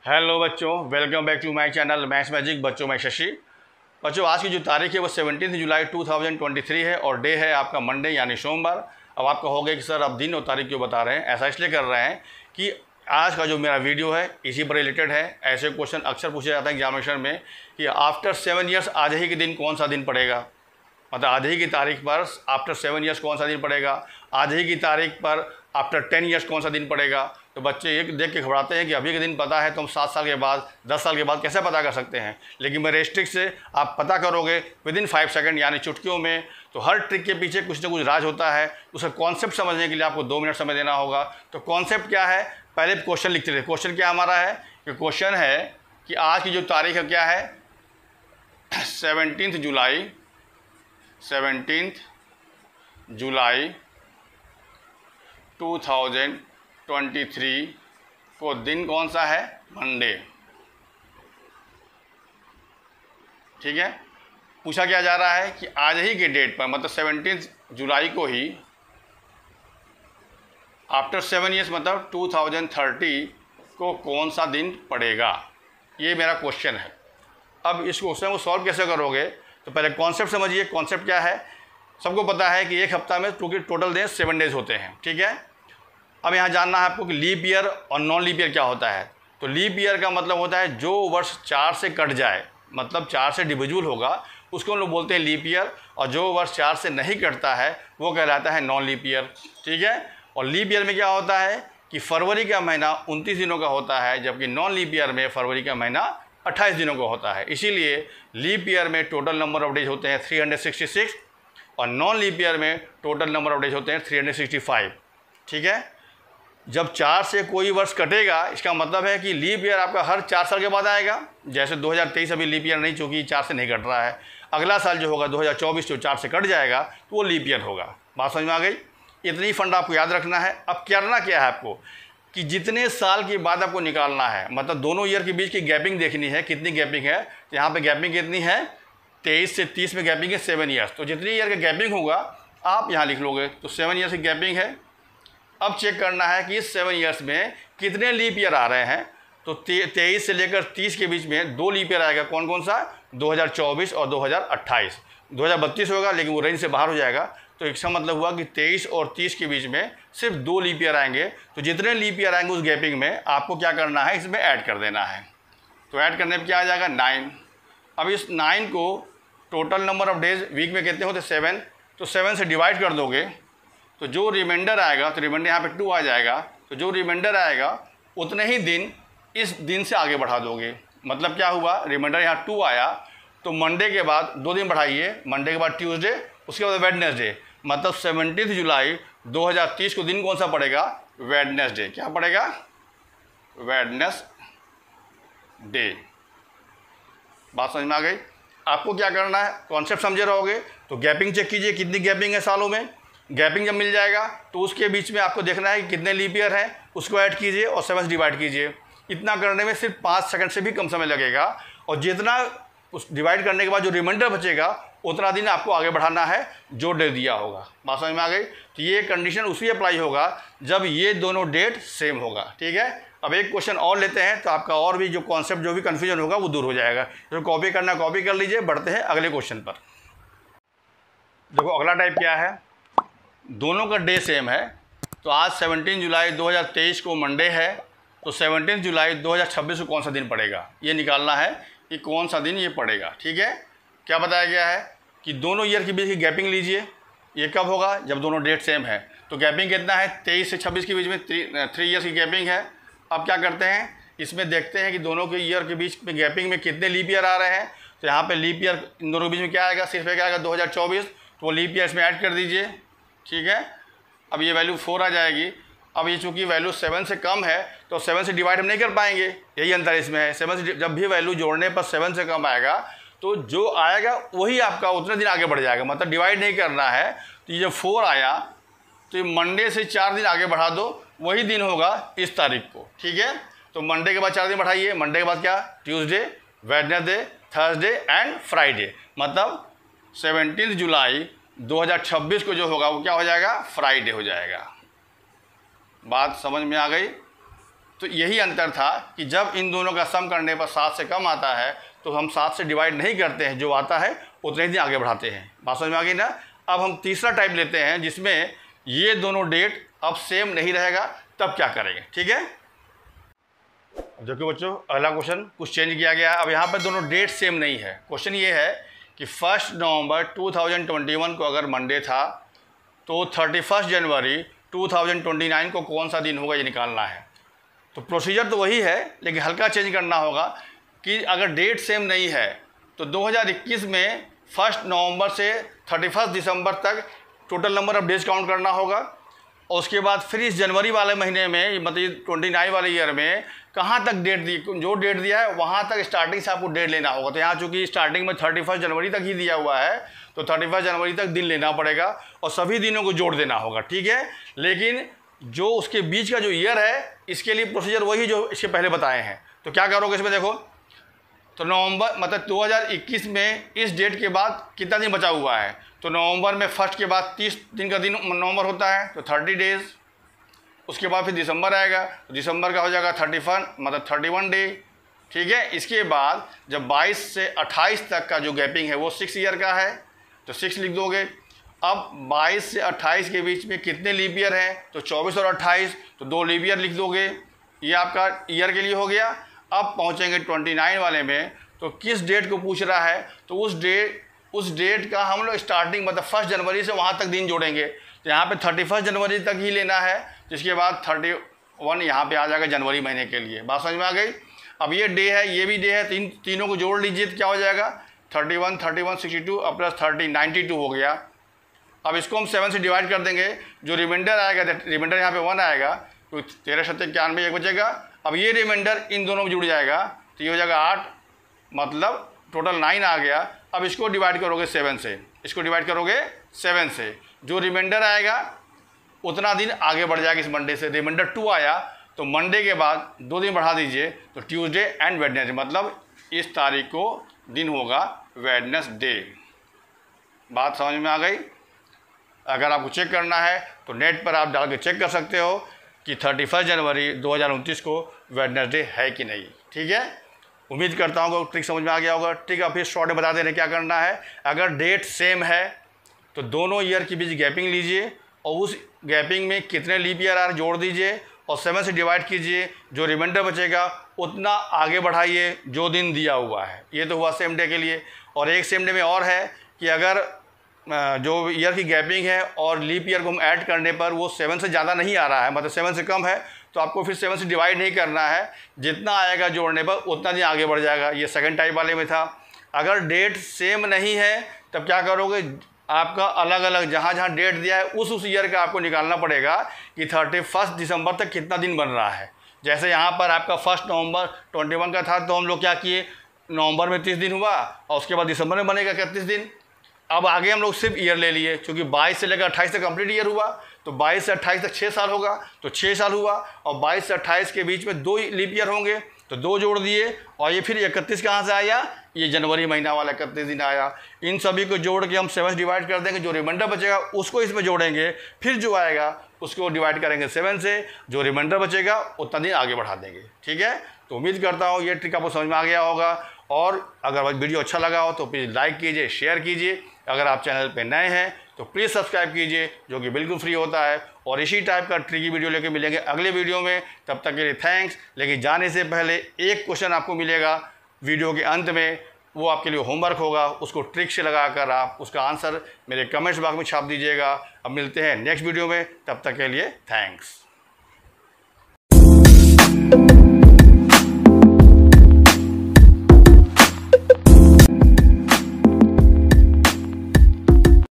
Hello बच्चों, welcome back to my channel maths magic. बच्चों मैं शशि। बच्चों आज की जो तारीख है वो 17 जुलाई 2023 है और डे है आपका मंडे यानी सोमवार। अब आपका हो गया कि सर अब दिन और तारीख क्यों बता रहे हैं। ऐसा इसलिए कर रहे हैं कि आज का जो मेरा वीडियो है इसी पर रिलेटेड है। ऐसे क्वेश्चन अक्सर पूछे जाते हैं एग्जामिनेशन में कि आफ्टर 7 ईयर्स आज ही के दिन कौन सा दिन पड़ेगा, मतलब आज ही की तारीख पर आफ्टर 7 ईयर्स कौन सा दिन पड़ेगा, आज ही की तारीख पर आफ्टर 10 ईयर्स कौन सा दिन पड़ेगा। तो बच्चे ये देख के घबराते हैं कि अभी के दिन पता है तो हम 7 साल के बाद 10 साल के बाद कैसे पता कर सकते हैं। लेकिन मेरे ट्रिक से आप पता करोगे विदिन 5 सेकंड यानी चुटकियों में। तो हर ट्रिक के पीछे कुछ ना कुछ राज होता है। उसका कॉन्सेप्ट समझने के लिए आपको 2 मिनट समय देना होगा। तो कॉन्सेप्ट क्या है, पहले क्वेश्चन लिखते थे। क्वेश्चन क्या हमारा है कि क्वेश्चन है कि आज की जो तारीख है क्या है 17 जुलाई 2023 को दिन कौन सा है, मंडे। ठीक है, पूछा क्या जा रहा है कि आज ही के डेट पर मतलब 17 जुलाई को ही आफ्टर 7 ईयर्स मतलब 2030 को कौन सा दिन पड़ेगा। ये मेरा क्वेश्चन है। अब इस क्वेश्चन को सॉल्व कैसे करोगे तो पहले कॉन्सेप्ट समझिए। कॉन्सेप्ट क्या है, सबको पता है कि एक हफ्ता में टोटल दिन 7 डेज होते हैं। ठीक है, अब यहाँ जानना है आपको कि लीप ईयर और नॉन लीप ईयर क्या होता है। तो लीप ईयर का मतलब होता है जो वर्ष 4 से कट जाए, मतलब 4 से डिविजिबल होगा, उसको हम लोग बोलते हैं लीप ईयर। और जो वर्ष 4 से नहीं कटता है वो कहलाता है नॉन लीप ईयर। ठीक है, और लीप ईयर में क्या होता है कि फरवरी का महीना 29 दिनों का होता है, जबकि नॉन लीप ईयर में फरवरी का महीना 28 दिनों का होता है। इसीलिए लीप ईयर में टोटल नंबर ऑफ डेज होते हैं 366 और नॉन लीप ईयर में टोटल नंबर ऑफ डेज होते हैं 365। ठीक है, जब 4 से कोई वर्ष कटेगा इसका मतलब है कि लीप ईयर आपका हर 4 साल के बाद आएगा। जैसे 2023 अभी लीप ईयर नहीं, चूँकि 4 से नहीं कट रहा है। अगला साल जो होगा 2024 जो 4 से कट जाएगा तो वो लीप ईयर होगा। बात समझ में आ गई। इतनी फंड आपको याद रखना है। अब करना क्या है आपको कि जितने साल के बाद आपको निकालना है, मतलब दोनों ईयर के बीच की गैपिंग देखनी है, कितनी गैपिंग है। तो यहाँ पे गैपिंग कितनी है 23 से 30 में गैपिंग है 7 ईयर्स। तो जितनी ईयर का गैपिंग होगा आप यहाँ लिख लोगे। तो 7 ईयर्स की गैपिंग है। अब चेक करना है कि इस 7 ईयर्स में कितने लीप ईयर आ रहे हैं। तो 23 से लेकर 30 के बीच में 2 लीप ईयर आएगा। कौन कौन सा, 2024 और 2028। 2032 होगा लेकिन वो रेंज से बाहर हो जाएगा। तो इसका मतलब हुआ कि 23 और 30 के बीच में सिर्फ 2 लीप ईयर आएंगे। तो जितने लीप ईयर आएंगे उस गैपिंग में आपको क्या करना है, इसमें ऐड कर देना है। तो ऐड करने पर क्या आ जाएगा 9। अब इस 9 को total number of days week में कितने होते 7, तो 7 से डिवाइड कर दोगे तो जो रिमाइंडर आएगा, तो रिमाइंडर यहाँ पे 2 आ जाएगा। तो जो रिमाइंडर आएगा उतने ही दिन इस दिन से आगे बढ़ा दोगे। मतलब क्या हुआ, रिमाइंडर यहाँ 2 आया तो मंडे के बाद 2 दिन बढ़ाइए, मंडे के बाद ट्यूसडे, उसके बाद वेडनेसडे। मतलब 17 जुलाई 2030 को दिन कौन सा पड़ेगा, वेडनेसडे। क्या पड़ेगा, वेडनेसडे। बात समझ में आ गई। आपको क्या करना है, कॉन्सेप्ट समझे रहोगे तो गैपिंग चेक कीजिए कितनी गैपिंग है सालों में। गैपिंग जब मिल जाएगा तो उसके बीच में आपको देखना है कि कितने लीप ईयर हैं, उसको ऐड कीजिए और 7 से डिवाइड कीजिए। इतना करने में सिर्फ 5 सेकंड से भी कम समय लगेगा। और जितना उस डिवाइड करने के बाद जो रिमाइंडर बचेगा उतना दिन आपको आगे बढ़ाना है जो डेट दिया होगा। बात समझ में आ गई। तो ये कंडीशन उसी अप्लाई होगा जब ये दोनों डेट सेम होगा। ठीक है, अब एक क्वेश्चन और लेते हैं तो आपका और भी जो कॉन्सेप्ट जो भी कन्फ्यूजन होगा वो दूर हो जाएगा। तो कॉपी करना कॉपी कर लीजिए। बढ़ते हैं अगले क्वेश्चन पर। देखो अगला टाइप क्या है, दोनों का डे सेम है। तो आज 17 जुलाई 2023 को मंडे है, तो 17 जुलाई 2026 को कौन सा दिन पड़ेगा ये निकालना है कि कौन सा दिन ये पड़ेगा। ठीक है, क्या बताया गया है कि दोनों ईयर के बीच की गैपिंग लीजिए। ये कब होगा, जब दोनों डेट सेम है। तो गैपिंग कितना है 23 से 26 के बीच में 3 ईयर्स की गैपिंग है। अब क्या करते हैं, इसमें देखते हैं कि दोनों के ईयर के बीच में गैपिंग में कितने लीप ईयर आ रहे हैं। तो यहाँ पे लीप ईयर इन दोनों के बीच में क्या आएगा, सिर्फ क्या आएगा 2024। तो वो लीप ईयर इसमें ऐड कर दीजिए। ठीक है, अब ये वैल्यू 4 आ जाएगी। अब ये चूँकि वैल्यू 7 से कम है तो 7 से डिवाइड हम नहीं कर पाएंगे, यही अंतर इसमें है। 7 से जब भी वैल्यू जोड़ने पर 7 से कम आएगा तो जो आएगा वही आपका उतने दिन आगे बढ़ जाएगा, मतलब डिवाइड नहीं करना है। तो ये जब 4 आया तो ये मंडे से 4 दिन आगे बढ़ा दो, वही दिन होगा इस तारीख को। ठीक है, तो मंडे के बाद 4 दिन बढ़ाइए। मंडे के बाद क्या, Tuesday, Wednesday, Thursday and Friday. मतलब 17 जुलाई 2026 को जो होगा वो क्या हो जाएगा, फ्राइडे हो जाएगा। बात समझ में आ गई। तो तो यही अंतर था कि जब इन दोनों का सम करने पर 7 से कम आता है तो हम 7 से डिवाइड नहीं करते हैं, जो आता है उतने ही दिन आगे बढ़ाते हैं। बात समझ में आ गई ना। अब हम तीसरा टाइप लेते हैं जिसमें ये दोनों डेट अब सेम नहीं रहेगा, तब क्या करेंगे, ठीक है। देखो बच्चों, अगला क्वेश्चन कुछ चेंज किया गया। अब यहाँ पर दोनों डेट सेम नहीं है। क्वेश्चन ये है कि 1 नवंबर 2021 को अगर मंडे था तो 31 जनवरी 2029 को कौन सा दिन होगा, ये निकालना है। तो प्रोसीजर तो वही है, लेकिन हल्का चेंज करना होगा कि अगर डेट सेम नहीं है तो 2021 में 1 नवंबर से 31 दिसंबर तक total number of days count करना होगा, और उसके बाद फिर इस जनवरी वाले महीने में, मतलब 29 वाले ईयर में कहाँ तक डेट दी, जो डेट दिया है वहाँ तक स्टार्टिंग से आपको डेट लेना होगा। तो यहाँ चूँकि स्टार्टिंग में 31 जनवरी तक ही दिया हुआ है तो 31 जनवरी तक दिन लेना पड़ेगा और सभी दिनों को जोड़ देना होगा, ठीक है। लेकिन जो उसके बीच का जो ईयर है, इसके लिए प्रोसीजर वही जो इसके पहले बताए हैं। तो क्या करोगे इसमें, देखो, तो नवंबर मतलब 2021 में इस डेट के बाद कितना दिन बचा हुआ है, तो नवंबर में 1 के बाद 30 दिन का दिन नवंबर होता है, तो 30 डेज़। उसके बाद फिर दिसंबर आएगा, तो दिसंबर का हो जाएगा 31 मतलब 31 डे, ठीक है। इसके बाद जब 22 से 28 तक का जो गैपिंग है वो 6 ईयर का है, तो 6 लिख दोगे। अब 22 से 28 के बीच में कितने लीप ईयर हैं, तो 24 और 28, तो 2 लीप ईयर लिख दोगे। ये आपका ईयर के लिए हो गया। अब पहुंचेंगे 29 वाले में, तो किस डेट को पूछ रहा है, तो उस डेट का हम लोग स्टार्टिंग मतलब 1 जनवरी से वहाँ तक दिन जोड़ेंगे। तो यहाँ पे 31 जनवरी तक ही लेना है, जिसके बाद 31 यहाँ पे आ जाएगा जनवरी महीने के लिए। बात समझ में आ गई। अब ये डे है, ये भी डे है, तीनों को जोड़ लीजिए तो क्या हो जाएगा, 31 62 और प्लस 30 92 हो गया। अब इसको हम 7 से डिवाइड कर देंगे, जो रिमाइंडर आएगा, रिमाइंडर यहाँ पे 1 आएगा, तो 13 7 91 एक बचेगा। अब ये रिमाइंडर इन दोनों में जुड़ जाएगा, तो ये हो जाएगा 8, मतलब टोटल 9 आ गया। अब इसको डिवाइड करोगे 7 से, इसको डिवाइड करोगे 7 से, जो रिमाइंडर आएगा उतना दिन आगे बढ़ जाएगा इस मंडे से। रिमाइंडर 2 आया तो मंडे के बाद 2 दिन बढ़ा दीजिए, तो ट्यूसडे एंड वेडनेसडे, मतलब इस तारीख को दिन होगा वेडनेसडे। बात समझ में आ गई। अगर आपको चेक करना है तो नेट पर आप डाल के चेक कर सकते हो कि 31 जनवरी 2029 को वेडनेसडे है कि नहीं, ठीक है। उम्मीद करता हूँ कि ट्रिक समझ में आ गया होगा। ठीक है, फिर शॉर्ट में बता दे रहे क्या करना है। अगर डेट सेम है तो दोनों ईयर के बीच गैपिंग लीजिए और उस गैपिंग में कितने लीप ईयर आ रहे जोड़ दीजिए और 7 से डिवाइड कीजिए, जो रिमाइंडर बचेगा उतना आगे बढ़ाइए जो दिन दिया हुआ है। ये तो हुआ सेम डे के लिए। और एक सेम डे में और है कि अगर जो ईयर की गैपिंग है और लीप ईयर को हम ऐड करने पर वो 7 से ज़्यादा नहीं आ रहा है, मतलब 7 से कम है, तो आपको फिर 7 से डिवाइड नहीं करना है, जितना आएगा जोड़ने पर उतना दिन आगे बढ़ जाएगा। ये सेकंड टाइप वाले में था। अगर डेट सेम नहीं है तब क्या करोगे, आपका अलग अलग जहाँ डेट दिया है उस ईयर का आपको निकालना पड़ेगा कि 31 दिसंबर तक कितना दिन बन रहा है। जैसे यहाँ पर आपका 1 नवंबर 21 का था, तो हम लोग क्या किए, नवंबर में 30 दिन हुआ और उसके बाद दिसंबर में बनेगा 31 दिन। अब आगे हम लोग सिर्फ ईयर ले लिए, क्योंकि 22 से लेकर 28 तक कंप्लीट ईयर हुआ, तो 22 से 28 तक 6 साल होगा, तो 6 साल हुआ। और 22 से 28 के बीच में 2 लीप ईयर होंगे, तो 2 जोड़ दिए। और ये फिर 31 कहाँ से आया, ये जनवरी महीना वाला 31 दिन आया। इन सभी को जोड़ के हम 7 से डिवाइड कर देंगे, जो रिमाइंडर बचेगा उसको इसमें जोड़ेंगे, फिर जो आएगा उसको डिवाइड करेंगे 7 से, जो रिमाइंडर बचेगा उतना दिन आगे बढ़ा देंगे, ठीक है। तो उम्मीद करता हूँ ये ट्रिक आपको समझ में आ गया होगा। और अगर वीडियो अच्छा लगा हो तो प्लीज़ लाइक कीजिए, शेयर कीजिए। अगर आप चैनल पे नए हैं तो प्लीज़ सब्सक्राइब कीजिए, जो कि बिल्कुल फ्री होता है। और इसी टाइप का ट्रिकी वीडियो लेके मिलेंगे अगले वीडियो में। तब तक के लिए थैंक्स। लेकिन जाने से पहले एक क्वेश्चन आपको मिलेगा वीडियो के अंत में, वो आपके लिए होमवर्क होगा, उसको ट्रिक से लगाकर आप उसका आंसर मेरे कमेंट्स बॉक्स में छाप दीजिएगा। अब मिलते हैं नेक्स्ट वीडियो में, तब तक के लिए थैंक्स।